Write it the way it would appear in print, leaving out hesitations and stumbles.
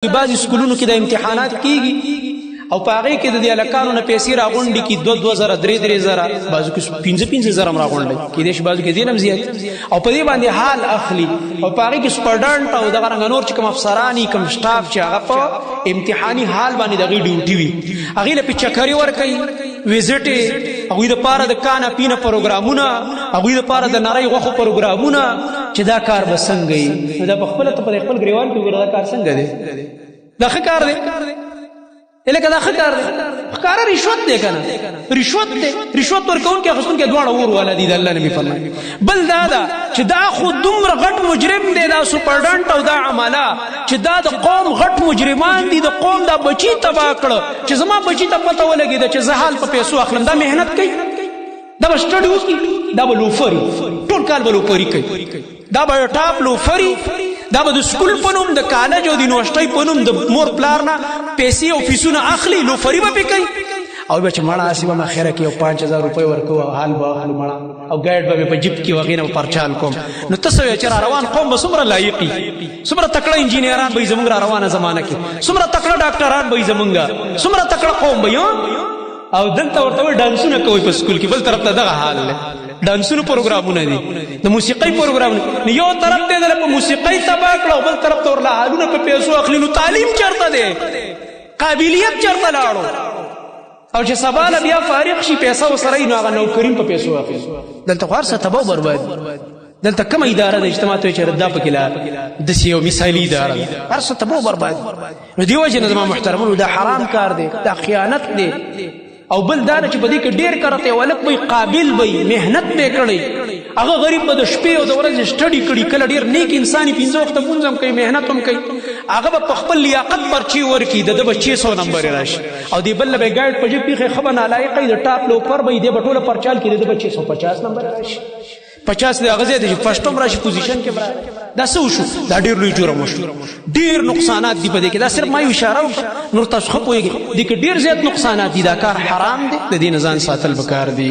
بعض سکولونو کې د امتحانات کیږي او پاغه کې د الکانو نه پیسې راغونډي کی 2000 3000 بعضو کې 15000 راغونډي کې دې بعضو کې دینم زیات او په دې باندې حال اخلي او پاغه کې سپډنټ او دغه نور چې کوم افسرانی کوم سټاف چې هغه په امتحاني حال باندې دغه ډیوټي وي هغه له پچکري ور کوي وزټ هغه د پاره د کانا پینه پروګرامونه هغه د پاره د نړۍ غوخو پروګرامونه چې دا کار بسنګي دا په خپل ته په خپل غریوان کې وګړه کار څنګه دی دا ښه کار دی الکه دا ښه کار دی ښکارا رشوت دی کنه رشوت دی رشوت ورکون کې خصوصا کې دواړه ور ولا دي د الله نبی فرمایي بل دا چې دا خو دومره غټ مجرم دی دا سپرډنټ او دا عمله چې دا د قوم غټ مجرمان دي د قوم دا بچی تبا کړ چې زما بچی ته پته ولګي چې زه حال په پیسو اخلم دا مهنت کوي دا سټډي وکي دا بلوفري ټول کال بلوفري کوي دا به ټاپ لوفري دا به د سکول پنوم د کالج او د یونیورسيټي پنوم د مور پلارنا پیسې او فیسونه اخلي لوفري به کوي او به چې مړه اسی ما خیره کې 5000 روپۍ ورکو حال به حال مړه او ګایډ به په جیب کې وغیره پرچال کوم نو تاسو چې روان قوم به څومره لایقي څومره تکړه انجینران به زموږ روانه زمانہ کې څومره تکړه ډاکټران به زموږه څومره تکړه قوم به او دلته ورته ډانسونه کوي په سکول کې بل طرف ته دغه حال له ډانسونو پروګرامونه دي د موسیقۍ پروګرامونه یو طرف ته د موسیقۍ تبا کړو بل طرف ته ورلا حالونه په پیسو اخلي نو تعلیم چرته ده قابلیت چرته لاړو او چې سبا بیا فارغ شي پیسې وسره نو هغه نوکرین په پیسو اخلي دلته خور څه تباہ برباد دلته کوم اداره د اجتماع ته چې ردا پکې لا د سیو مثالی اداره هر څه تباہ برباد نو دی وجه نه محترمونو دا حرام کار دی دا خیانت دی او بل دا چې بده کې ډیر کرته ولک وي قابل وي مهنت به کړی هغه غریب به د شپې او د ورځې سټډي کړي کله ډیر نیک انساني 15 وخت پونځم کوي مهنت هم کوي هغه په خپل لیاقت پرچی ورکی د 600 نمبر راشي او دی بل به ګایډ پجې پیخه خبر نه لایقې د ټاپ لو پر به دی بټوله پرچال کې د 650 نمبر راشي 50 د غزه د فرستوم راشي پوزیشن کې برابر دا څه وشو دا ډیر لوی جرم وشو ډیر نقصانات دي په دې کې دا صرف ما یو اشاره نور تاسو خو پوهیږئ دي کې ډیر زیات نقصانات دي دا کار حرام دي د دې نه ځان ساتل پکار دي